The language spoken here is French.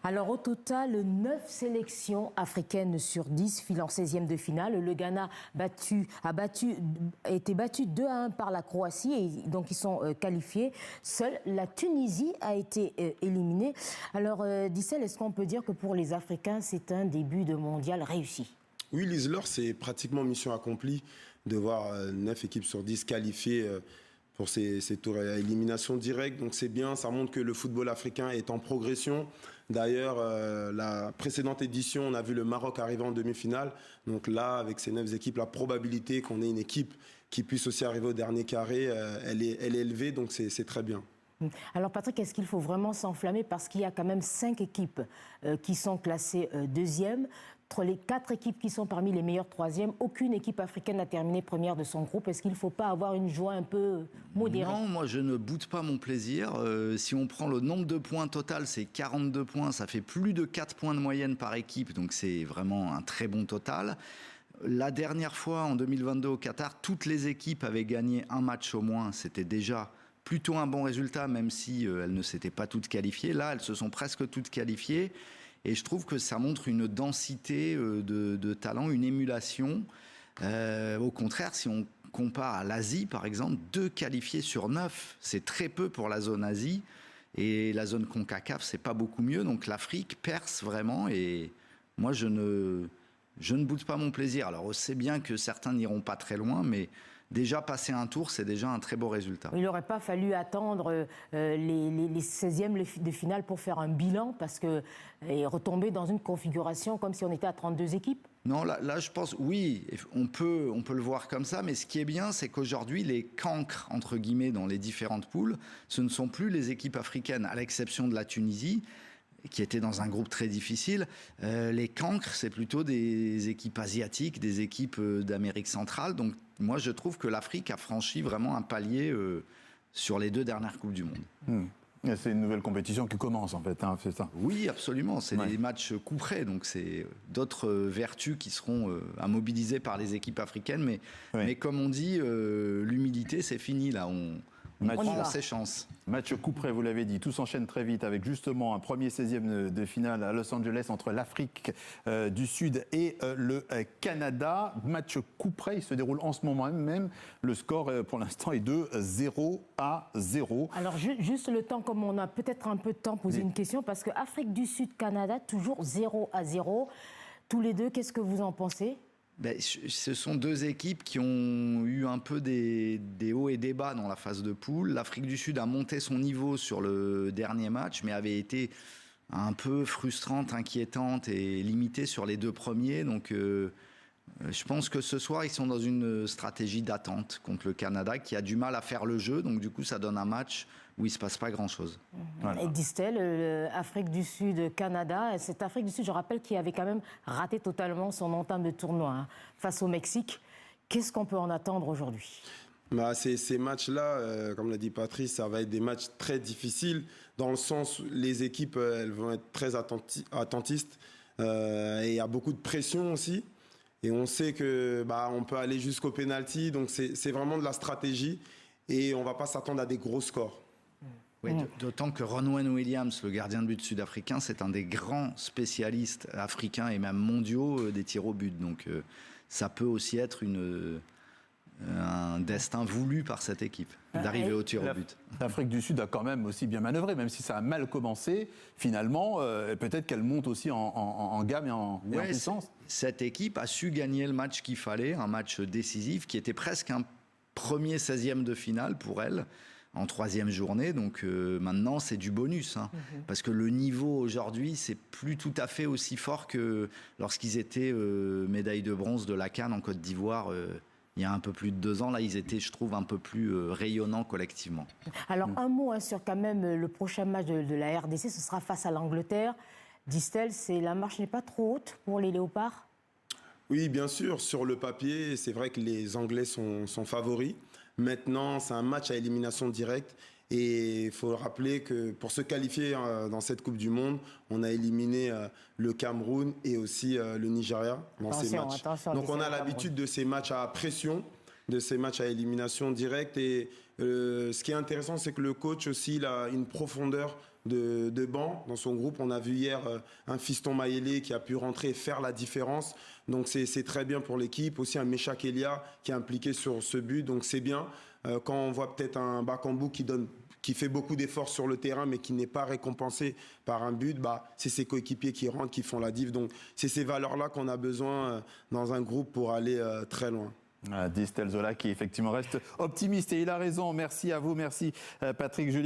Alors au total, 9 sélections africaines sur 10 filent en 16e de finale. Le Ghana a été battu 2-1 par la Croatie et donc ils sont qualifiés. Seule la Tunisie a été éliminée. Alors Dissel, est-ce qu'on peut dire que pour les Africains, c'est un début de mondial réussi? Oui, Lise-Laure, c'est pratiquement mission accomplie de voir 9 équipes sur 10 qualifiées pour ces tours à élimination directe. Donc c'est bien, ça montre que le football africain est en progression. D'ailleurs, la précédente édition, on a vu le Maroc arriver en demi-finale. Donc là, avec ces 9 équipes, la probabilité qu'on ait une équipe qui puisse aussi arriver au dernier carré, elle est élevée, donc c'est très bien. Alors Patrick, est-ce qu'il faut vraiment s'enflammer parce qu'il y a quand même 5 équipes qui sont classées deuxième? Entre les 4 équipes qui sont parmi les meilleures troisièmes, aucune équipe africaine n'a terminé première de son groupe. Est-ce qu'il ne faut pas avoir une joie un peu modérée? Non, moi je ne boude pas mon plaisir. Si on prend le nombre de points total, c'est 42 points. Ça fait plus de 4 points de moyenne par équipe, donc c'est vraiment un très bon total. La dernière fois, en 2022 au Qatar, toutes les équipes avaient gagné un match au moins. C'était déjà plutôt un bon résultat, même si elles ne s'étaient pas toutes qualifiées. Là, elles se sont presque toutes qualifiées. Et je trouve que ça montre une densité de talent, une émulation. Au contraire, si on compare à l'Asie, par exemple, 2 qualifiés sur 9, c'est très peu pour la zone Asie. Et la zone CONCACAF, c'est pas beaucoup mieux. Donc l'Afrique perce vraiment. Et moi, je ne boude pas mon plaisir. Alors, on sait bien que certains n'iront pas très loin, mais déjà passer un tour, c'est déjà un très beau résultat. Il n'aurait pas fallu attendre les 16e de finale pour faire un bilan et retomber dans une configuration comme si on était à 32 équipes? Non, là, je pense, oui, on peut le voir comme ça, mais ce qui est bien, c'est qu'aujourd'hui, les cancres, entre guillemets, dans les différentes poules, ce ne sont plus les équipes africaines, à l'exception de la Tunisie, qui était dans un groupe très difficile. Les cancres, c'est plutôt des équipes asiatiques, des équipes d'Amérique centrale. Donc, moi, je trouve que l'Afrique a franchi vraiment un palier sur les 2 dernières Coupes du Monde. C'est une nouvelle compétition qui commence, en fait, hein, c'est ça? Oui, absolument. C'est des matchs couperets, donc c'est d'autres vertus qui seront à mobiliser par les équipes africaines. Mais comme on dit, l'humilité, c'est fini, là. On prend ses chances. Match couperé, vous l'avez dit, tout s'enchaîne très vite avec justement un premier 16e de finale à Los Angeles entre l'Afrique du Sud et le Canada. Match couperé, il se déroule en ce moment même. Le score pour l'instant est de 0-0. Alors juste le temps, comme on a peut-être un peu de temps, poser une question, parce que Afrique du Sud-Canada, toujours 0-0. Tous les deux, qu'est-ce que vous en pensez? Ce sont 2 équipes qui ont eu un peu des hauts et des bas dans la phase de poule. L'Afrique du Sud a monté son niveau sur le dernier match, mais avait été un peu frustrante, inquiétante et limitée sur les 2 premiers. Donc je pense que ce soir, ils sont dans une stratégie d'attente contre le Canada qui a du mal à faire le jeu. Donc du coup, ça donne un match où il ne se passe pas grand-chose. Voilà. Et Distel, Afrique du Sud, Canada, cette Afrique du Sud, je rappelle, qui avait quand même raté totalement son entame de tournoi face au Mexique. Qu'est-ce qu'on peut en attendre aujourd'hui? Ces matchs-là, comme l'a dit Patrice, ça va être des matchs très difficiles, dans le sens où les équipes elles vont être très attentistes. Et il y a beaucoup de pression aussi. Et on sait que on peut aller jusqu'au penalty, donc c'est vraiment de la stratégie. Et on ne va pas s'attendre à des gros scores. Oui, d'autant que Ronwen Williams, le gardien de but sud-africain, c'est un des grands spécialistes africains et même mondiaux des tirs au but. Donc ça peut aussi être un destin voulu par cette équipe, d'arriver au tir au but. L'Afrique du Sud a quand même aussi bien manœuvré, même si ça a mal commencé. Finalement, peut-être qu'elle monte aussi en gamme et en puissance. Cette équipe a su gagner le match qu'il fallait, un match décisif qui était presque un premier 16e de finale pour elle, en 3e journée. Donc maintenant, c'est du bonus. Parce que le niveau aujourd'hui, c'est plus tout à fait aussi fort que lorsqu'ils étaient médaille de bronze de la CAN en Côte d'Ivoire il y a un peu plus de 2 ans. Là, ils étaient, je trouve, un peu plus rayonnants collectivement. Alors, un mot sur quand même le prochain match de la RDC, ce sera face à l'Angleterre. Distel, la marche n'est pas trop haute pour les Léopards? Oui, bien sûr. Sur le papier, c'est vrai que les Anglais sont favoris. Maintenant, c'est un match à élimination directe. Et il faut rappeler que pour se qualifier dans cette Coupe du Monde, on a éliminé le Cameroun et aussi le Nigeria dans ces matchs. Donc on a l'habitude de ces matchs à pression, de ces matchs à élimination directe. Et ce qui est intéressant, c'est que le coach aussi il a une profondeur de banc dans son groupe. On a vu hier un Fiston Mayele qui a pu rentrer et faire la différence. Donc c'est très bien pour l'équipe. Aussi un Meshak Elia qui est impliqué sur ce but. Donc c'est bien. Quand on voit peut-être un Bakambu qui fait beaucoup d'efforts sur le terrain mais qui n'est pas récompensé par un but, c'est ses coéquipiers qui rentrent, qui font la diff. Donc c'est ces valeurs-là qu'on a besoin dans un groupe pour aller très loin. Distel Zola qui effectivement reste optimiste et il a raison. Merci à vous, merci Patrick Julien.